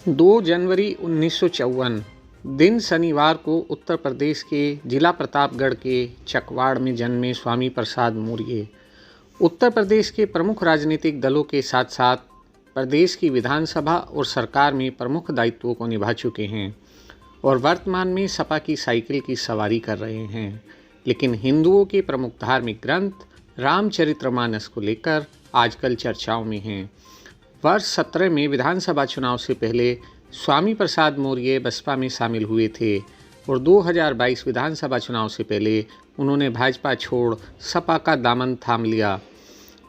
2 जनवरी 1954 दिन शनिवार को उत्तर प्रदेश के जिला प्रतापगढ़ के चकवाड़ में जन्मे स्वामी प्रसाद मौर्य उत्तर प्रदेश के प्रमुख राजनीतिक दलों के साथ साथ प्रदेश की विधानसभा और सरकार में प्रमुख दायित्वों को निभा चुके हैं और वर्तमान में सपा की साइकिल की सवारी कर रहे हैं। लेकिन हिंदुओं के प्रमुख धार्मिक ग्रंथ रामचरितमानस को लेकर आजकल चर्चाओं में हैं। वर्ष 17 में विधानसभा चुनाव से पहले स्वामी प्रसाद मौर्य बसपा में शामिल हुए थे और 2022 विधानसभा चुनाव से पहले उन्होंने भाजपा छोड़ सपा का दामन थाम लिया।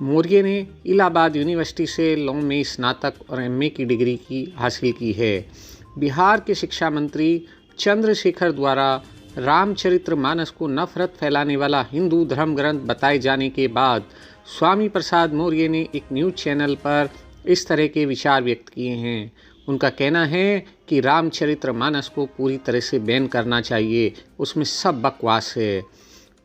मौर्य ने इलाहाबाद यूनिवर्सिटी से लॉ में स्नातक और एमए की डिग्री हासिल की है। बिहार के शिक्षा मंत्री चंद्रशेखर द्वारा रामचरितमानस को नफरत फैलाने वाला हिंदू धर्म ग्रंथ बताए जाने के बाद स्वामी प्रसाद मौर्य ने एक न्यूज़ चैनल पर इस तरह के विचार व्यक्त किए हैं। उनका कहना है कि रामचरितमानस को पूरी तरह से बैन करना चाहिए, उसमें सब बकवास है।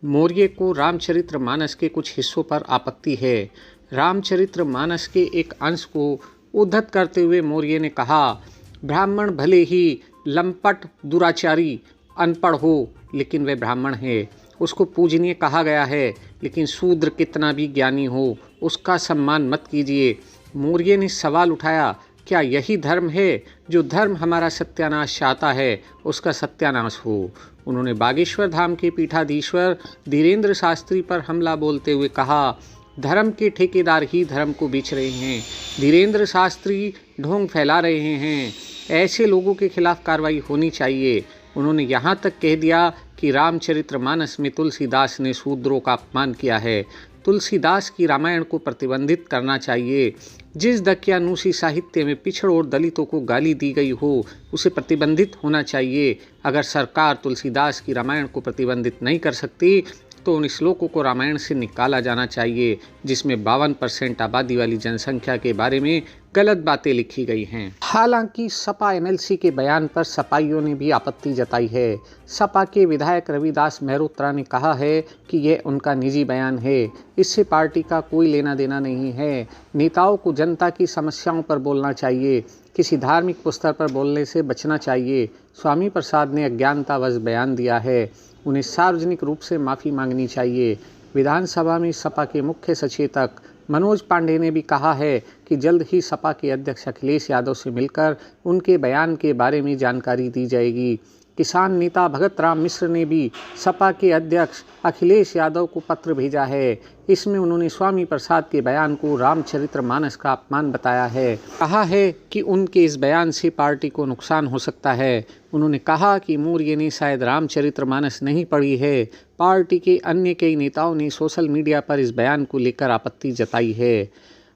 मौर्य को रामचरितमानस के कुछ हिस्सों पर आपत्ति है। रामचरितमानस के एक अंश को उद्धत करते हुए मौर्य ने कहा, ब्राह्मण भले ही लंपट दुराचारी अनपढ़ हो लेकिन वह ब्राह्मण है, उसको पूजनीय कहा गया है, लेकिन शूद्र कितना भी ज्ञानी हो उसका सम्मान मत कीजिए। मौर्य ने सवाल उठाया, क्या यही धर्म है? जो धर्म हमारा सत्यानाश चाहता है उसका सत्यानाश हो। उन्होंने बागेश्वर धाम के पीठाधीश्वर धीरेन्द्र शास्त्री पर हमला बोलते हुए कहा, धर्म के ठेकेदार ही धर्म को बेच रहे हैं, धीरेन्द्र शास्त्री ढोंग फैला रहे हैं, ऐसे लोगों के खिलाफ कार्रवाई होनी चाहिए। उन्होंने यहाँ तक कह दिया कि रामचरितमानस में तुलसीदास ने शूद्रों का अपमान किया है, तुलसीदास की रामायण को प्रतिबंधित करना चाहिए। जिस दकियानूसी साहित्य में पिछड़ और दलितों को गाली दी गई हो उसे प्रतिबंधित होना चाहिए। अगर सरकार तुलसीदास की रामायण को प्रतिबंधित नहीं कर सकती तो उन श्लोकों को रामायण से निकाला जाना चाहिए जिसमें 52% आबादी वाली जनसंख्या के बारे में गलत बातें लिखी गई हैं। हालांकि सपा एमएलसी के बयान पर सपाइयों ने भी आपत्ति जताई है। सपा के विधायक रविदास मेहरोत्रा ने कहा है कि यह उनका निजी बयान है, इससे पार्टी का कोई लेना देना नहीं है। नेताओं को जनता की समस्याओं पर बोलना चाहिए, किसी धार्मिक पुस्तक पर बोलने से बचना चाहिए। स्वामी प्रसाद ने अज्ञानतावश बयान दिया है, उन्हें सार्वजनिक रूप से माफ़ी मांगनी चाहिए। विधानसभा में सपा के मुख्य सचेतक मनोज पांडे ने भी कहा है कि जल्द ही सपा के अध्यक्ष अखिलेश यादव से मिलकर उनके बयान के बारे में जानकारी दी जाएगी। किसान नेता भगत राम मिश्र ने भी सपा के अध्यक्ष अखिलेश यादव को पत्र भेजा है। इसमें उन्होंने स्वामी प्रसाद के बयान को रामचरितमानस का अपमान बताया है। कहा है कि उनके इस बयान से पार्टी को नुकसान हो सकता है। उन्होंने कहा कि मौर्य ने शायद रामचरितमानस नहीं पढ़ी है। पार्टी के अन्य कई नेताओं ने सोशल मीडिया पर इस बयान को लेकर आपत्ति जताई है।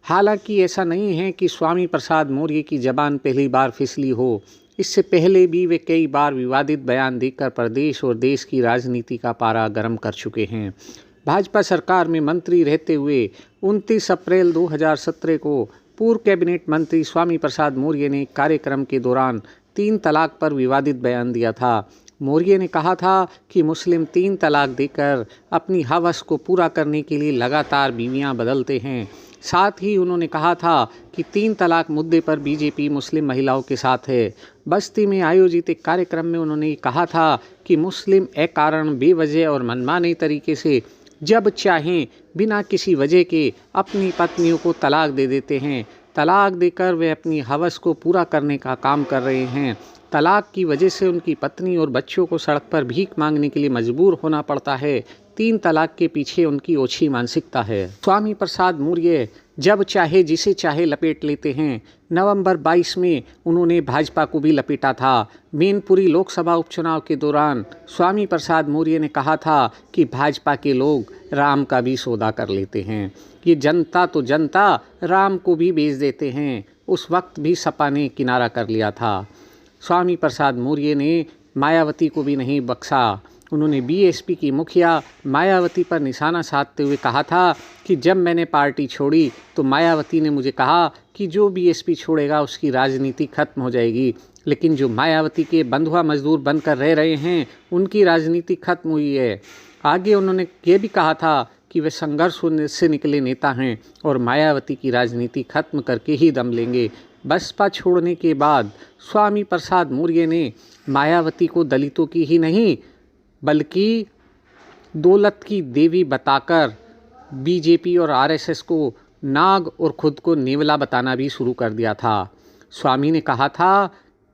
हालांकि ऐसा नहीं है कि स्वामी प्रसाद मौर्य की जबान पहली बार फिसली हो। इससे पहले भी वे कई बार विवादित बयान देकर प्रदेश और देश की राजनीति का पारा गर्म कर चुके हैं। भाजपा सरकार में मंत्री रहते हुए 29 अप्रैल 2017 को पूर्व कैबिनेट मंत्री स्वामी प्रसाद मौर्य ने कार्यक्रम के दौरान 3 तलाक पर विवादित बयान दिया था। मौर्य ने कहा था कि मुस्लिम 3 तलाक देकर अपनी हवस को पूरा करने के लिए लगातार बीवियां बदलते हैं। साथ ही उन्होंने कहा था कि 3 तलाक मुद्दे पर बीजेपी मुस्लिम महिलाओं के साथ है। बस्ती में आयोजित एक कार्यक्रम में उन्होंने कहा था कि मुस्लिम अकारण बेवजह और मनमाने तरीके से जब चाहें बिना किसी वजह के अपनी पत्नियों को तलाक दे देते हैं। तलाक देकर वे अपनी हवस को पूरा करने का काम कर रहे हैं। तलाक की वजह से उनकी पत्नी और बच्चों को सड़क पर भीख मांगने के लिए मजबूर होना पड़ता है। 3 तलाक के पीछे उनकी ओछी मानसिकता है। स्वामी प्रसाद मौर्य जब चाहे जिसे चाहे लपेट लेते हैं। नवंबर 22 में उन्होंने भाजपा को भी लपेटा था। मैनपुरी लोकसभा उपचुनाव के दौरान स्वामी प्रसाद मौर्य ने कहा था कि भाजपा के लोग राम का भी सौदा कर लेते हैं, ये जनता तो जनता राम को भी बेच देते हैं। उस वक्त भी सपा ने किनारा कर लिया था। स्वामी प्रसाद मौर्य ने मायावती को भी नहीं बख्शा। उन्होंने बीएसपी की मुखिया मायावती पर निशाना साधते हुए कहा था कि जब मैंने पार्टी छोड़ी तो मायावती ने मुझे कहा कि जो बीएसपी छोड़ेगा उसकी राजनीति खत्म हो जाएगी, लेकिन जो मायावती के बंधुआ मजदूर बनकर रह रहे हैं उनकी राजनीति खत्म हुई है। आगे उन्होंने ये भी कहा था कि वे संघर्ष से निकले नेता हैं और मायावती की राजनीति खत्म करके ही दम लेंगे। बसपा छोड़ने के बाद स्वामी प्रसाद मौर्य ने मायावती को दलितों की ही नहीं बल्कि दौलत की देवी बताकर बीजेपी और आरएसएस को नाग और खुद को नेवला बताना भी शुरू कर दिया था। स्वामी ने कहा था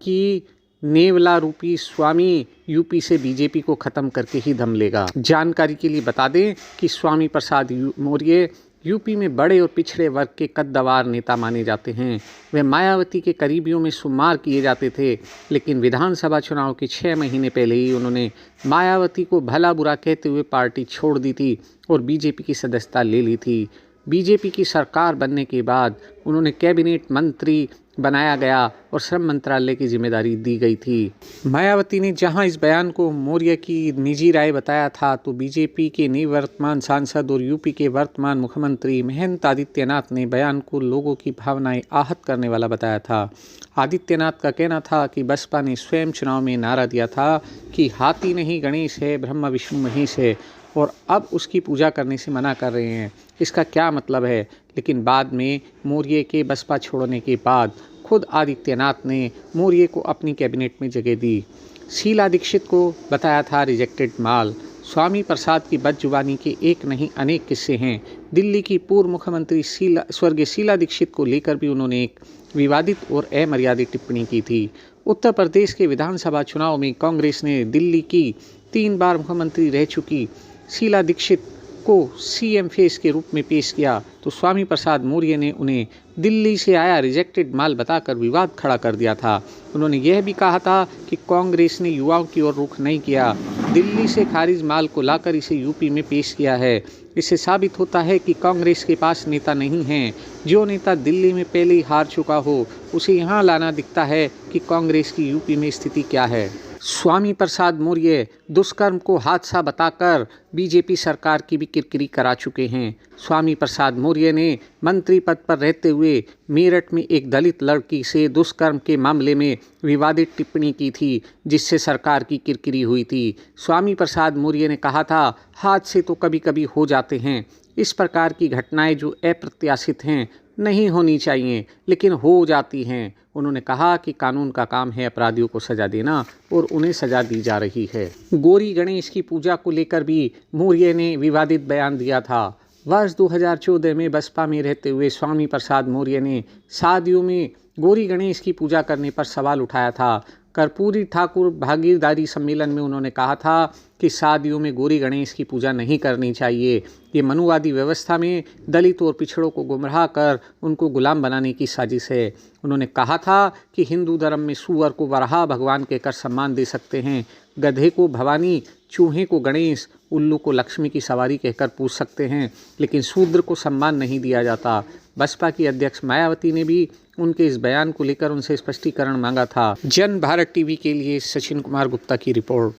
कि नेवला रूपी स्वामी यूपी से बीजेपी को ख़त्म करके ही दम लेगा। जानकारी के लिए बता दें कि स्वामी प्रसाद मौर्य यूपी में बड़े और पिछड़े वर्ग के कद्दावर नेता माने जाते हैं। वे मायावती के करीबियों में शुमार किए जाते थे, लेकिन विधानसभा चुनाव के 6 महीने पहले ही उन्होंने मायावती को भला बुरा कहते हुए पार्टी छोड़ दी थी और बीजेपी की सदस्यता ले ली थी। बीजेपी की सरकार बनने के बाद उन्होंने कैबिनेट मंत्री बनाया गया और श्रम मंत्रालय की जिम्मेदारी दी गई थी। मायावती ने जहां इस बयान को मौर्य की निजी राय बताया था, तो बीजेपी के निवर्तमान सांसद और यूपी के वर्तमान मुख्यमंत्री महंत आदित्यनाथ ने बयान को लोगों की भावनाएं आहत करने वाला बताया था। आदित्यनाथ का कहना था कि बसपा ने स्वयं चुनाव में नारा दिया था कि हाथी नहीं गणेश है, ब्रह्मा विष्णु महेश है, और अब उसकी पूजा करने से मना कर रहे हैं। इसका क्या मतलब है? लेकिन बाद में मौर्य के बसपा छोड़ने के बाद खुद आदित्यनाथ ने मौर्य को अपनी कैबिनेट में जगह दी। शीला दीक्षित को बताया था रिजेक्टेड माल। स्वामी प्रसाद की बदजुबानी के एक नहीं अनेक किस्से हैं। दिल्ली की पूर्व मुख्यमंत्री स्वर्गीय शीला दीक्षित को लेकर भी उन्होंने एक विवादित और अमर्यादित टिप्पणी की थी। उत्तर प्रदेश के विधानसभा चुनाव में कांग्रेस ने दिल्ली की 3 बार मुख्यमंत्री रह चुकी शीला दीक्षित को सीएम फेस के रूप में पेश किया, तो स्वामी प्रसाद मौर्य ने उन्हें दिल्ली से आया रिजेक्टेड माल बताकर विवाद खड़ा कर दिया था। उन्होंने यह भी कहा था कि कांग्रेस ने युवाओं की ओर रुख नहीं किया, दिल्ली से खारिज माल को लाकर इसे यूपी में पेश किया है। इससे साबित होता है कि कांग्रेस के पास नेता नहीं हैं। जो नेता दिल्ली में पहले ही हार चुका हो उसे यहाँ लाना दिखता है कि कांग्रेस की यूपी में स्थिति क्या है। स्वामी प्रसाद मौर्य दुष्कर्म को हादसा बताकर बीजेपी सरकार की भी किरकिरी करा चुके हैं। स्वामी प्रसाद मौर्य ने मंत्री पद पर रहते हुए मेरठ में एक दलित लड़की से दुष्कर्म के मामले में विवादित टिप्पणी की थी, जिससे सरकार की किरकिरी हुई थी। स्वामी प्रसाद मौर्य ने कहा था, हादसे तो कभी कभी हो जाते हैं, इस प्रकार की घटनाएं जो अप्रत्याशित हैं नहीं होनी चाहिए, लेकिन हो जाती हैं। उन्होंने कहा कि कानून का काम है अपराधियों को सजा देना और उन्हें सजा दी जा रही है। गौरी गणेश की पूजा को लेकर भी मौर्य ने विवादित बयान दिया था। वर्ष 2014 में बसपा में रहते हुए स्वामी प्रसाद मौर्य ने शादियों में गौरी गणेश की पूजा करने पर सवाल उठाया था। कर्पूरी ठाकुर भागीदारी सम्मेलन में उन्होंने कहा था कि शादियों में गौरी गणेश की पूजा नहीं करनी चाहिए। ये मनुवादी व्यवस्था में दलित और पिछड़ों को गुमराह कर उनको गुलाम बनाने की साजिश है। उन्होंने कहा था कि हिंदू धर्म में सूअर को वराह भगवान कहकर सम्मान दे सकते हैं, गधे को भवानी, चूहे को गणेश, उल्लू को लक्ष्मी की सवारी कहकर पूछ सकते हैं, लेकिन शूद्र को सम्मान नहीं दिया जाता। बसपा की अध्यक्ष मायावती ने भी उनके इस बयान को लेकर उनसे स्पष्टीकरण मांगा था। जन भारत टीवी के लिए सचिन कुमार गुप्ता की रिपोर्ट।